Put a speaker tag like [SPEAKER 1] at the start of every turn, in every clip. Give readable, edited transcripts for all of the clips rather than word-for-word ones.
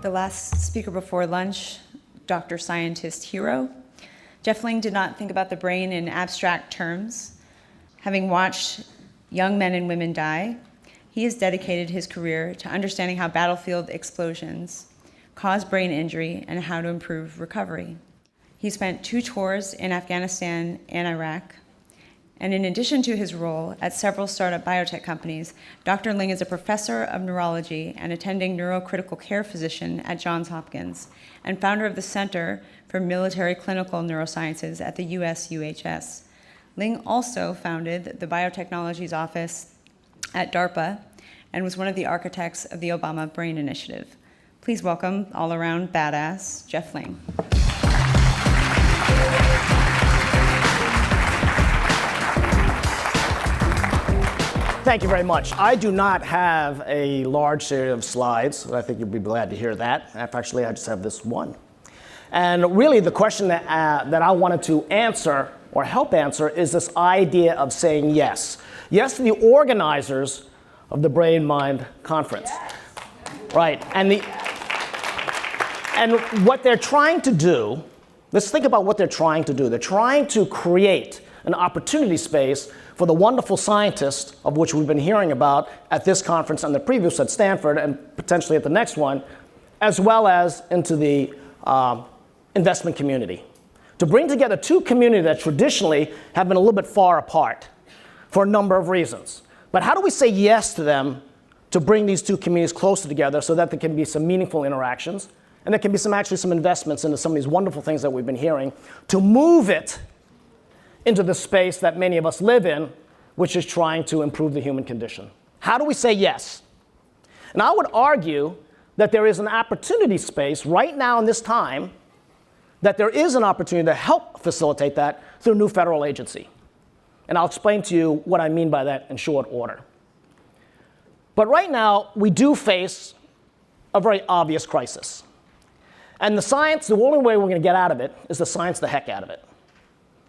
[SPEAKER 1] the last speaker before lunch, Dr. Scientist Hero. Geoff Ling did not think about the brain in abstract terms. Having watched young men and women die, he has dedicated his career to understanding how battlefield explosions cause brain injury and how to improve recovery. He spent 2 tours in Afghanistan and Iraq. And in addition to his role at several startup biotech companies, Dr. Ling is a professor of neurology and attending Neuro-Critical care physician at Johns Hopkins, and founder of the Center for Military Clinical Neurosciences at the USUHS. Ling also founded the Biotechnology's office at DARPA and was one of the architects of the Obama Brain Initiative. Please welcome all-around badass, Geoff Ling.
[SPEAKER 2] Thank you very much. I do not have a large series of slides. I think you'll be glad to hear that. Actually, I just have this one. And really, the question that I wanted to answer or help answer is this idea of saying yes. Yes to the organizers of the BrainMind conference. Right. And what they're trying to do, let's think about what they're trying to do. They're trying to create an opportunity space for the wonderful scientists of which we've been hearing about at this conference and the previous at Stanford and potentially at the next one, as well as into the investment community. To bring together 2 communities that traditionally have been a little bit far apart for a number of reasons. But how do we say yes to them to bring these 2 communities closer together so that there can be some meaningful interactions and there can be some investments into some of these wonderful things that we've been hearing to move it into the space that many of us live in, which is trying to improve the human condition. How do we say yes? And I would argue that there is an opportunity space right now in this time, that there is an opportunity to help facilitate that through a new federal agency. And I'll explain to you what I mean by that in short order. But right now, we do face a very obvious crisis. And the science, the only way we're going to get out of it is to science the heck out of it.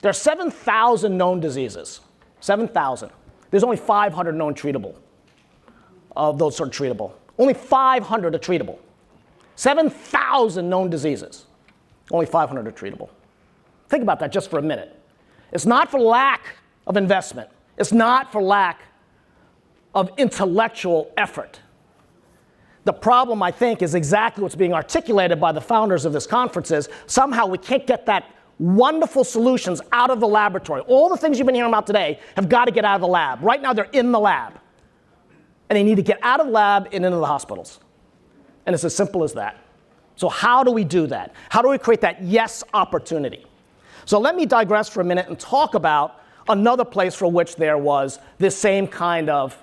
[SPEAKER 2] There are 7,000 known diseases, 7,000. There's only 500 known treatable, of those sort of treatable. Only 500 are treatable. 7,000 known diseases, only 500 are treatable. Think about that just for a minute. It's not for lack of investment. It's not for lack of intellectual effort. The problem, I think, is exactly what's being articulated by the founders of this conference is somehow we can't get that wonderful solutions out of the laboratory. All the things you've been hearing about today have got to get out of the lab. Right now, they're in the lab. And they need to get out of the lab and into the hospitals. And it's as simple as that. So how do we do that? How do we create that yes opportunity? So let me digress for a minute and talk about another place for which there was this same kind of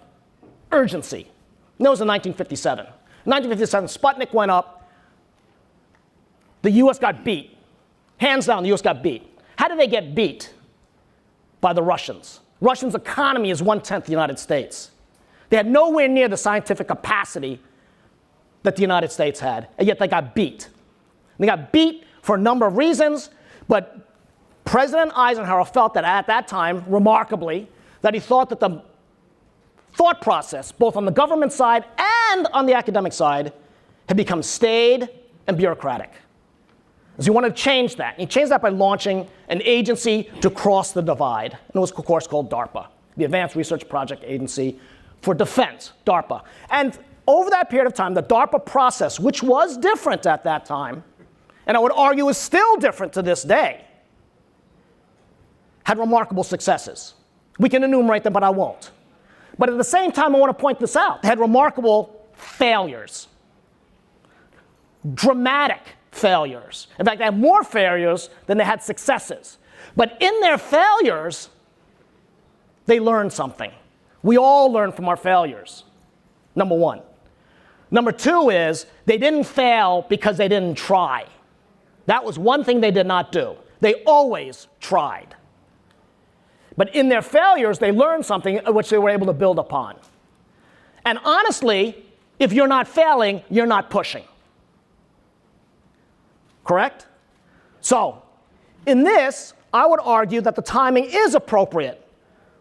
[SPEAKER 2] urgency. And that was in 1957. In 1957, Sputnik went up. The US got beat. Hands down, the US got beat. How did they get beat? By the Russians. Russians' economy is 1/10 the United States. They had nowhere near the scientific capacity that the United States had, and yet they got beat. And they got beat for a number of reasons, but President Eisenhower felt that at that time, remarkably, that he thought that the thought process, both on the government side and on the academic side, had become staid and bureaucratic. So he wanted to change that. And he changed that by launching an agency to cross the divide. And it was, of course, called DARPA, the Advanced Research Project Agency for Defense, DARPA. And over that period of time, the DARPA process, which was different at that time, and I would argue is still different to this day, had remarkable successes. We can enumerate them, but I won't. But at the same time, I want to point this out. They had remarkable failures, dramatic failures. In fact, they had more failures than they had successes. But in their failures, they learned something. We all learn from our failures, number one. Number two is they didn't fail because they didn't try. That was one thing they did not do. They always tried. But in their failures, they learned something which they were able to build upon. And honestly, if you're not failing, you're not pushing. Correct? So, in this, I would argue that the timing is appropriate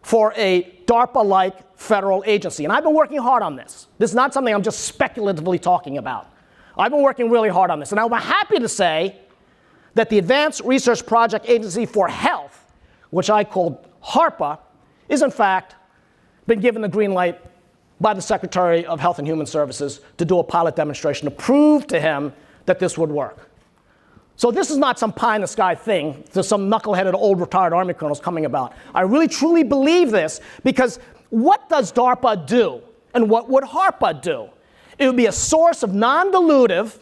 [SPEAKER 2] for a DARPA-like federal agency. And I've been working hard on this. This is not something I'm just speculatively talking about. I've been working really hard on this, and I'm happy to say that the Advanced Research Project Agency for Health, which I called DARPA, is in fact been given the green light by the Secretary of Health and Human Services to do a pilot demonstration to prove to him that this would work. So this is not some pie-in-the-sky thing that some knuckleheaded old retired Army colonel's coming about. I really truly believe this, because what does DARPA do, and what would DARPA do? It would be a source of non-dilutive,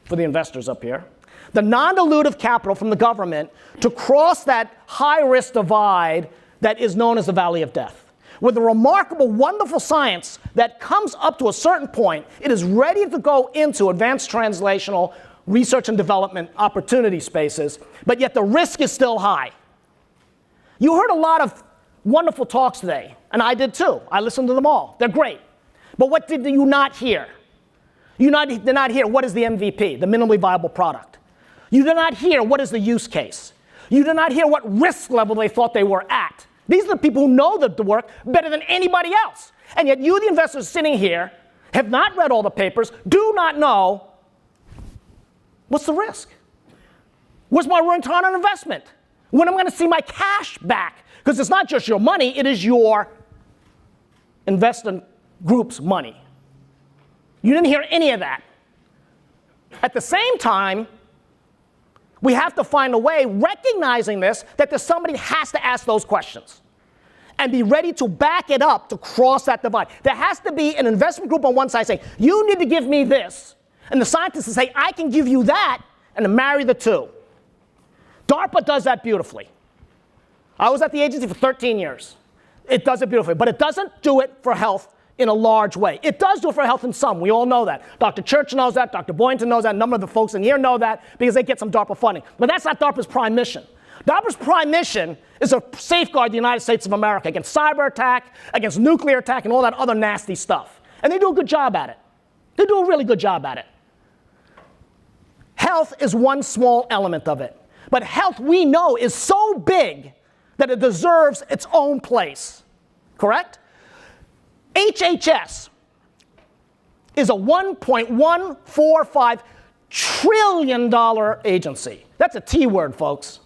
[SPEAKER 2] for the investors up here, the non-dilutive capital from the government to cross that high-risk divide that is known as the Valley of Death. With a remarkable, wonderful science that comes up to a certain point, it is ready to go into advanced translational research and development opportunity spaces, but yet the risk is still high. You heard a lot of wonderful talks today, and I did too. I listened to them all. They're great. But what did you not hear? You did not hear what is the MVP, the minimally viable product. You did not hear what is the use case. You did not hear what risk level they thought they were at. These are the people who know the work better than anybody else. And yet you, the investors sitting here, have not read all the papers, do not know what's the risk. What's my return on investment? When am I going to see my cash back? Because it's not just your money, it is your investment group's money. You didn't hear any of that. At the same time, we have to find a way, recognizing this, that somebody has to ask those questions and be ready to back it up to cross that divide. There has to be an investment group on one side saying, you need to give me this. And the scientists will say, I can give you that, and to marry the two. DARPA does that beautifully. I was at the agency for 13 years. It does it beautifully, but it doesn't do it for health in a large way. It does do it for health in some. We all know that. Dr. Church knows that. Dr. Boynton knows that. A number of the folks in here know that because they get some DARPA funding. But that's not DARPA's prime mission. DARPA's prime mission is to safeguard the United States of America against cyber attack, against nuclear attack, and all that other nasty stuff. And they do a good job at it. They do a really good job at it. Health is one small element of it. But health, we know, is so big that it deserves its own place. Correct? HHS is a $1.145 trillion agency. That's a T word, folks.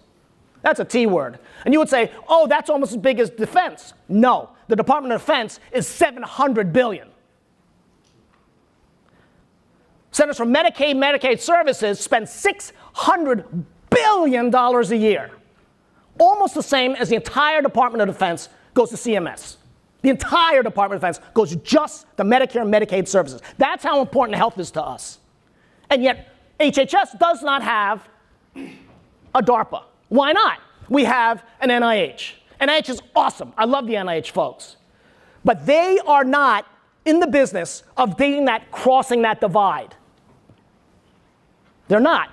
[SPEAKER 2] That's a T word. And you would say, oh, that's almost as big as defense. No, the Department of Defense is $700 billion. Centers for Medicaid Services spend $600 billion a year. Almost the same as the entire Department of Defense goes to CMS. The entire Department of Defense goes to just the Medicare and Medicaid services. That's how important health is to us. And yet, HHS does not have a DARPA. Why not? We have an NIH. NIH is awesome. I love the NIH folks. But they are not in the business of crossing that divide. They're not.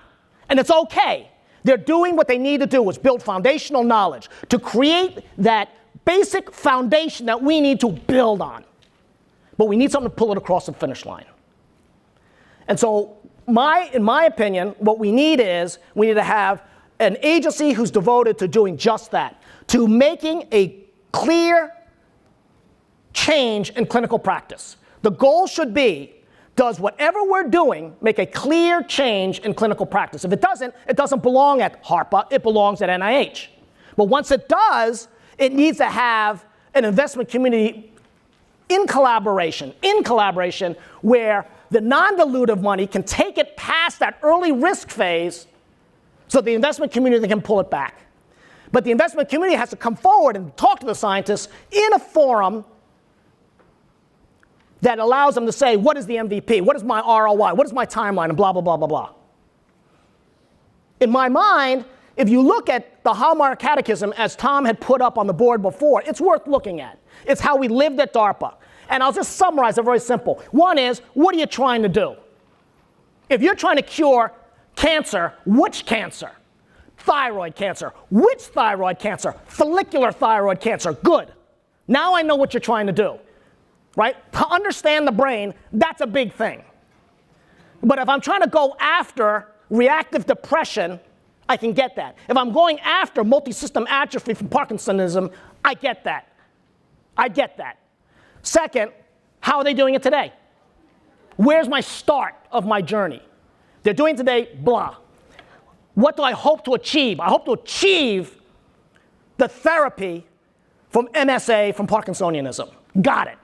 [SPEAKER 2] And it's okay. They're doing what they need to do, is build foundational knowledge to create that basic foundation that we need to build on. But we need something to pull it across the finish line. And so, in my opinion, what we need to have an agency who's devoted to doing just that, to making a clear change in clinical practice. The goal should be, does whatever we're doing make a clear change in clinical practice? If it doesn't belong at DARPA, it belongs at NIH. But once it does, it needs to have an investment community in collaboration, where the non-dilutive money can take it past that early risk phase so the investment community can pull it back. But the investment community has to come forward and talk to the scientists in a forum that allows them to say, what is the MVP? What is my ROI? What is my timeline? And blah, blah, blah, blah, blah. In my mind, if you look at the Hallmark Catechism, as Tom had put up on the board before, it's worth looking at. It's how we lived at DARPA. And I'll just summarize it very simple. One is, what are you trying to do? If you're trying to cure cancer, which cancer? Thyroid cancer. Which thyroid cancer? Follicular thyroid cancer. Good. Now I know what you're trying to do. Right? To understand the brain, that's a big thing. But if I'm trying to go after reactive depression, I can get that. If I'm going after multi-system atrophy from Parkinsonism, I get that. I get that. Second, how are they doing it today? Where's my start of my journey? They're doing today, blah. What do I hope to achieve? I hope to achieve the therapy from MSA, from Parkinsonianism. Got it.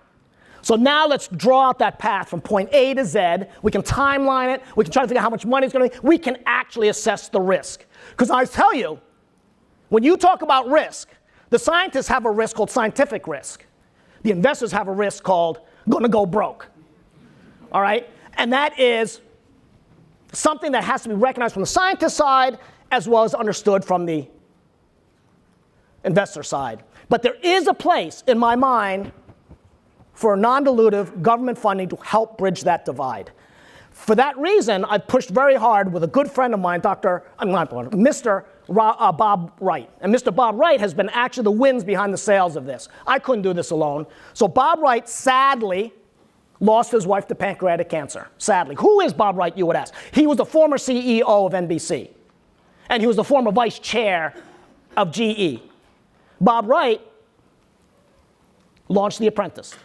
[SPEAKER 2] So now let's draw out that path from point A to Z. We can timeline it. We can try to figure out how much money it's going to be. We can actually assess the risk. Because I tell you, when you talk about risk, the scientists have a risk called scientific risk. The investors have a risk called gonna go broke. All right? And that is something that has to be recognized from the scientist side as well as understood from the investor side. But there is a place in my mind for non-dilutive government funding to help bridge that divide. For that reason, I've pushed very hard with a good friend of mine, Mr. Bob Wright. And Mr. Bob Wright has been actually the winds behind the sails of this. I couldn't do this alone. So Bob Wright sadly lost his wife to pancreatic cancer. Sadly. Who is Bob Wright, you would ask? He was the former CEO of NBC. And he was the former vice chair of GE. Bob Wright launched The Apprentice.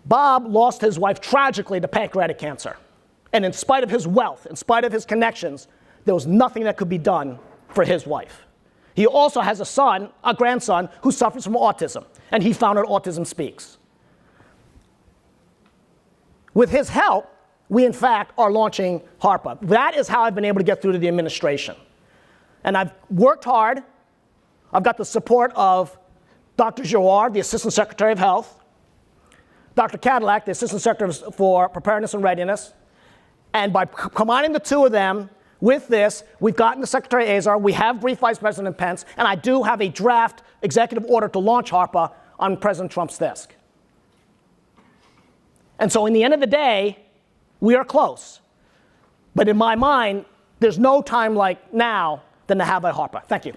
[SPEAKER 2] Bob lost his wife tragically to pancreatic cancer. And in spite of his wealth, in spite of his connections, there was nothing that could be done for his wife. He also has a grandson, who suffers from autism. And he founded Autism Speaks. With his help, we in fact are launching DARPA. That is how I've been able to get through to the administration. And I've worked hard. I've got the support of Dr. Geoff, the Assistant Secretary of Health, Dr. Cadillac, the Assistant Secretary for Preparedness and Readiness. And by combining the two of them with this, we've gotten the Secretary Azar, we have briefed Vice President Pence, and I do have a draft executive order to launch DARPA on President Trump's desk. And so in the end of the day, we are close. But in my mind, there's no time like now than to have a DARPA. Thank you.